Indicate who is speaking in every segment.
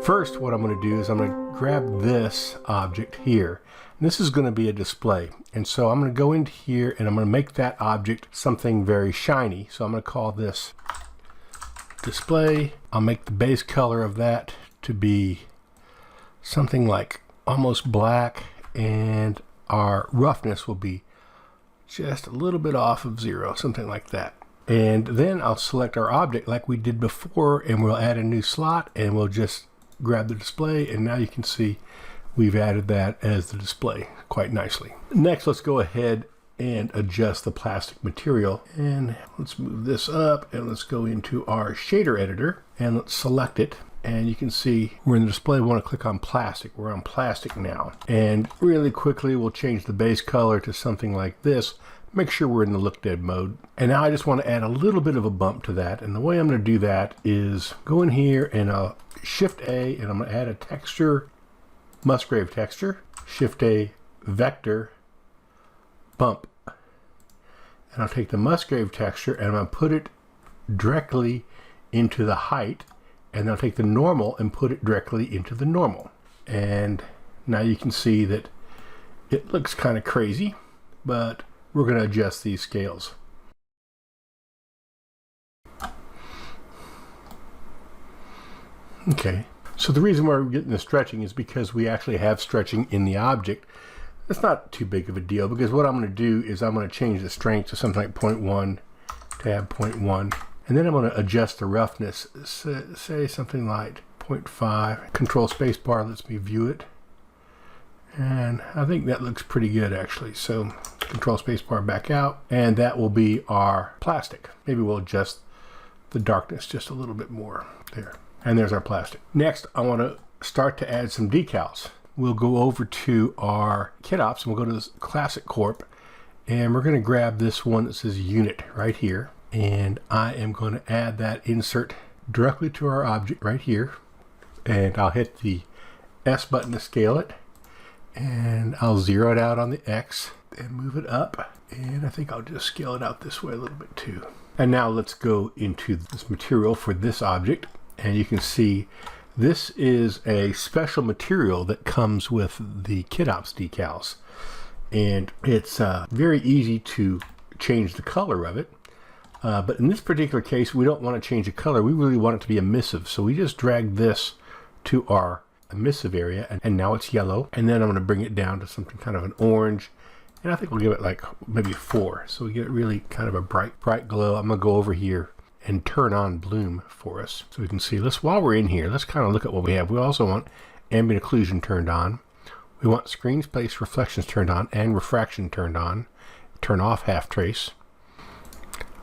Speaker 1: First, what I'm going to do is I'm going to grab this object here. And this is going to be a display. And so I'm going to go into here and I'm going to make that object something very shiny. So I'm going to call this display. I'll make the base color of that to be something like almost black, and our roughness will be just a little bit off of 0, something like that. And then I'll select our object like we did before, and we'll add a new slot, and we'll just grab the display, and now you can see we've added that as the display quite nicely. Next, let's go ahead and adjust the plastic material, and let's move this up, and let's go into our shader editor and let's select it. And you can see we're in the display. We want to click on plastic. We're on plastic now, and really quickly we'll change the base color to something like this. Make sure we're in the look dead mode. And now I just want to add a little bit of a bump to that, and the way I'm going to do that is go in here and I'll Shift A, and I'm going to add a texture, Musgrave texture, Shift A, vector, bump. And I'll take the Musgrave texture and I'm going to put it directly into the height, and I'll take the normal and put it directly into the normal. And now you can see that it looks kind of crazy, but we're going to adjust these scales. Okay, so the reason why we're getting the stretching is because we actually have stretching in the object. It's not too big of a deal, because what I'm going to do is I'm going to change the strength to something like 0.1, tab 0.1, and then I'm going to adjust the roughness, say something like 0.5. Control space bar lets me view it, and I think that looks pretty good actually. So control space bar back out, and that will be our plastic. Maybe we'll adjust the darkness just a little bit more there. And there's our plastic. Next, I want to start to add some decals. We'll go over to our kit ops and we'll go to this Classic Corp, and we're going to grab this one that says unit right here, and I am going to add that insert directly to our object right here, and I'll hit the S button to scale it, and I'll zero it out on the X and move it up, and I think I'll just scale it out this way a little bit too. And now let's go into this material for this object. And you can see this is a special material that comes with the kit ops decals, and it's very easy to change the color of it, but in this particular case we don't want to change the color. We really want it to be emissive, so we just drag this to our emissive area, and now it's yellow, and then I'm going to bring it down to something kind of an orange, and I think we'll give it like maybe 4, so we get really kind of a bright glow. I'm going to go over here and turn on bloom for us so we can see. While we're in here, let's kind of look at what we have. We also want ambient occlusion turned on. We want screen space reflections turned on and refraction turned on. Turn off half trace.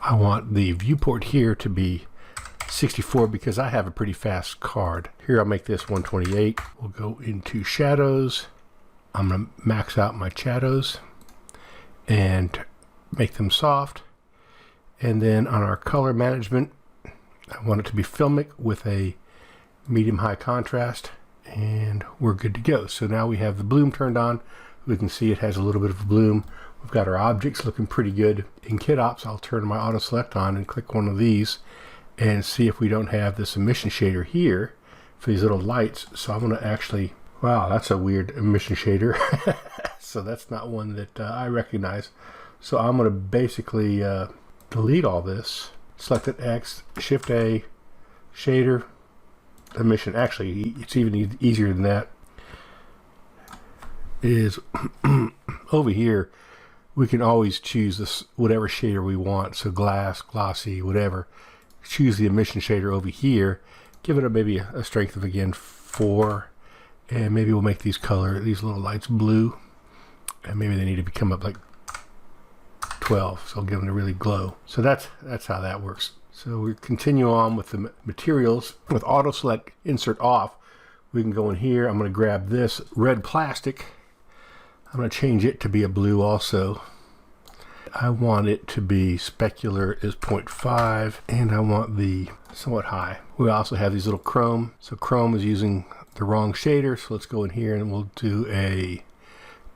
Speaker 1: I want the viewport here to be 64 because I have a pretty fast card. Here I'll make this 128. We'll go into shadows. I'm going to max out my shadows and make them soft. And then on our color management, I want it to be filmic with a medium high contrast, and we're good to go. So now we have the bloom turned on. We can see it has a little bit of a bloom. We've got our objects looking pretty good. In kit ops, I'll turn my auto select on and click one of these and see if we don't have this emission shader here for these little lights. So I'm going to actually, wow, that's a weird emission shader. So that's not one that I recognize. So I'm going to basically delete all this, select it X, Shift A, shader, emission. Actually, it's even easier than that. Is over here, we can always choose this whatever shader we want. So glass, glossy, whatever. Choose the emission shader over here. Give it maybe a strength of again 4, and maybe we'll make these little lights blue, and maybe they need to become up like 12, so I'll give them a really glow. So that's how that works. So we continue on with the materials. With auto select insert off, we can go in here. I'm going to grab this red plastic. I'm going to change it to be a blue also. I want it to be specular is 0.5, and I want the somewhat high. We also have these little chrome. So chrome is using the wrong shader, so let's go in here and we'll do a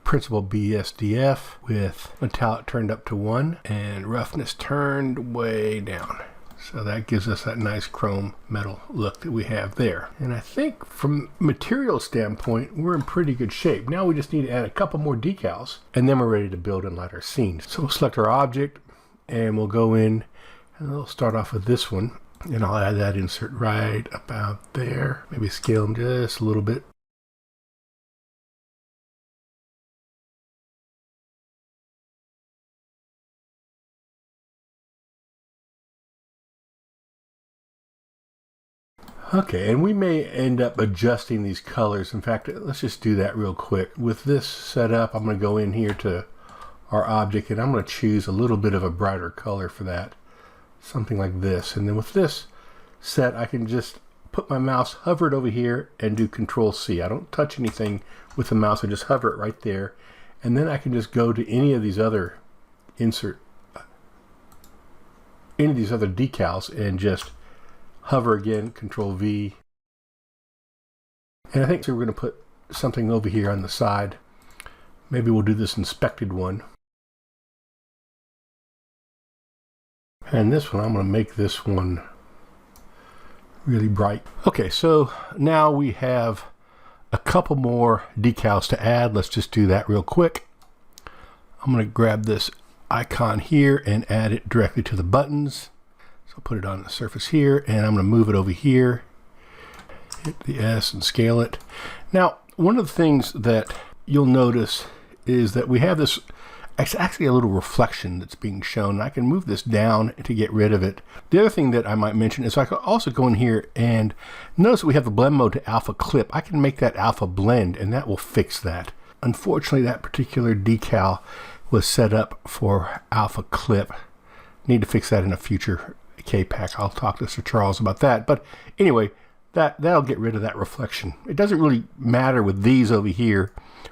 Speaker 1: principal BSDF with metallic turned up to 1 and roughness turned way down. So that gives us that nice chrome metal look that we have there. And I think from material standpoint, we're in pretty good shape. Now we just need to add a couple more decals, and then we're ready to build and light our scene. So we'll select our object, and we'll go in, and we'll start off with this one. And I'll add that insert right about there. Maybe scale them just a little bit. Okay, and we may end up adjusting these colors. In fact, let's just do that real quick. With this set up, I'm going to go in here to our object, and I'm going to choose a little bit of a brighter color for that. Something like this. And then with this set, I can just put my mouse, hover it over here, and do Control C. I don't touch anything with the mouse. I just hover it right there. And then I can just go to any of these other decals and just hover again, Control V. And I think we're going to put something over here on the side. Maybe we'll do this inspected one. And this one, I'm going to make this one really bright. Okay, so now we have a couple more decals to add. Let's just do that real quick. I'm going to grab this icon here and add it directly to the buttons. So put it on the surface here, and I'm going to move it over here. Hit the S and scale it. Now, one of the things that you'll notice is that we have this, it's actually a little reflection that's being shown. I can move this down to get rid of it. The other thing that I might mention is I can also go in here and notice that we have the blend mode to alpha clip. I can make that alpha blend, and that will fix that. Unfortunately, that particular decal was set up for alpha clip. Need to fix that in a future KPACK. I'll talk to Sir Charles about that. But anyway, that'll get rid of that reflection. It doesn't really matter with these over here,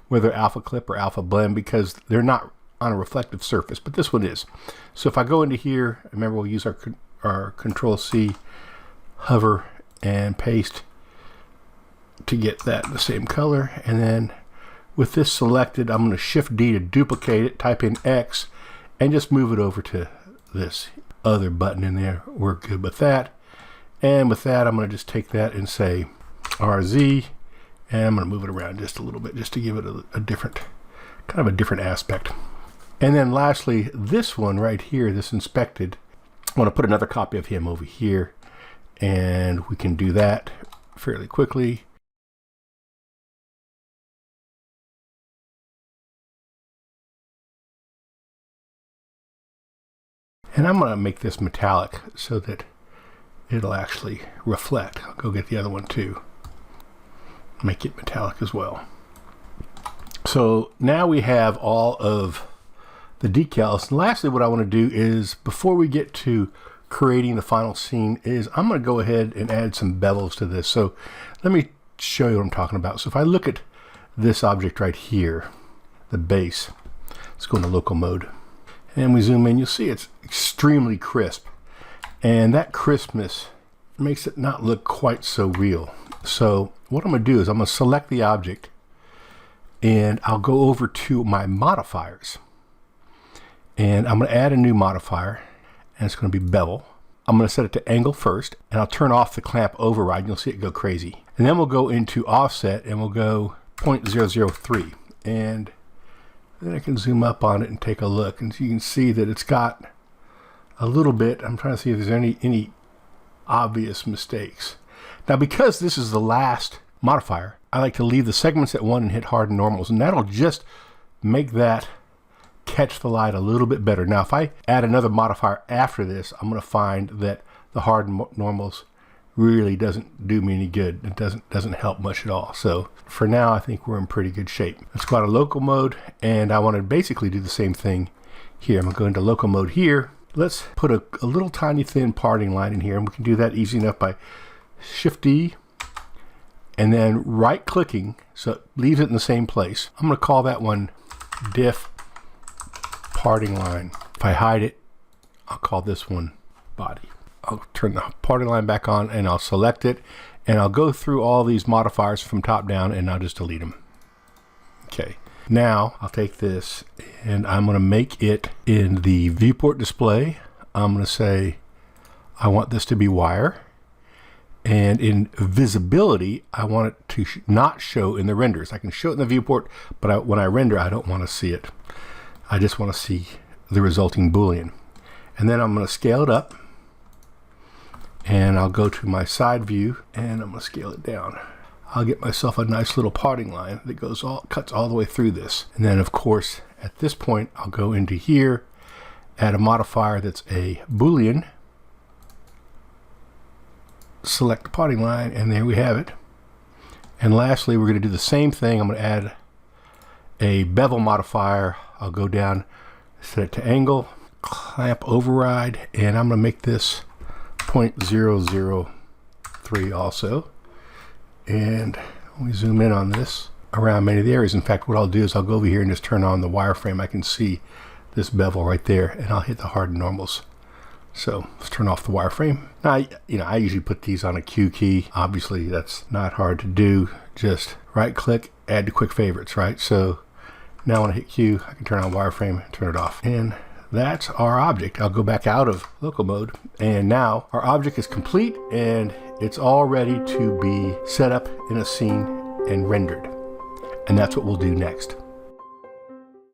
Speaker 1: whether alpha clip or alpha blend, because they're not on a reflective surface, but this one is. So if I go into here, remember we'll use our Control C, hover and paste to get that the same color. And then with this selected, I'm going to Shift D to duplicate it, type in X, and just move it over to this other button in there. We're good with that. And with that, I'm going to just take that and say RZ, and I'm going to move it around just a little bit just to give it a different, kind of a different aspect. And then lastly, this one right here, this inspected, I want to put another copy of him over here, and we can do that fairly quickly. And I'm going to make this metallic so that it'll actually reflect. I'll go get the other one too. Make it metallic as well. So now we have all of the decals. And lastly, what I want to do is, before we get to creating the final scene, is I'm going to go ahead and add some bevels to this. So let me show you what I'm talking about. So if I look at this object right here, the base, let's go into local mode. And we zoom in, you'll see it's extremely crisp. And that crispness makes it not look quite so real. So what I'm going to do is I'm going to select the object, and I'll go over to my modifiers. And I'm going to add a new modifier, and it's going to be bevel. I'm going to set it to angle first, and I'll turn off the clamp override, and you'll see it go crazy. And then we'll go into offset, and we'll go 0.003. And then I can zoom up on it and take a look, and so you can see that it's got a little bit. I'm trying to see if there's any obvious mistakes. Now, because this is the last modifier, I like to leave the segments at 1 and hit hard and normals, and that'll just make that catch the light a little bit better. Now, if I add another modifier after this, I'm going to find that the hard and normals really doesn't do me any good. It doesn't help much at all. So for now, I think we're in pretty good shape. Let's go out of local mode, and I want to basically do the same thing here. I'm going to go into local mode here. Let's put a little tiny thin parting line in here, and we can do that easy enough by Shift D and then right clicking so it leaves it in the same place. I'm going to call that one diff parting line. If I hide it, I'll call this one body. I'll turn the parting line back on, and I'll select it, and I'll go through all these modifiers from top down, and I'll just delete them. Okay, now I'll take this and I'm going to make it in the viewport display. I'm going to say I want this to be wire. And in visibility, I want it to not show in the renders. I can show it in the viewport, but when I render, I don't want to see it. I just want to see the resulting Boolean. And then I'm going to scale it up. And I'll go to my side view, and I'm going to scale it down. I'll get myself a nice little parting line that cuts all the way through this. And then, of course, at this point, I'll go into here, add a modifier that's a Boolean, select the parting line, and there we have it. And lastly, we're going to do the same thing. I'm going to add a bevel modifier. I'll go down, set it to angle, clamp override, and I'm going to make this 0.003 also. And when we zoom in on this, around many of the areas, in fact, what I'll do is I'll go over here and just turn on the wireframe. I can see this bevel right there, and I'll hit the harden normals. So let's turn off the wireframe. Now, I usually put these on a Q key. Obviously, that's not hard to do. Just right click, add to quick favorites, right? So now when I hit Q, I can turn on wireframe and turn it off. And that's our object. I'll go back out of local mode. And now our object is complete and it's all ready to be set up in a scene and rendered. And that's what we'll do next.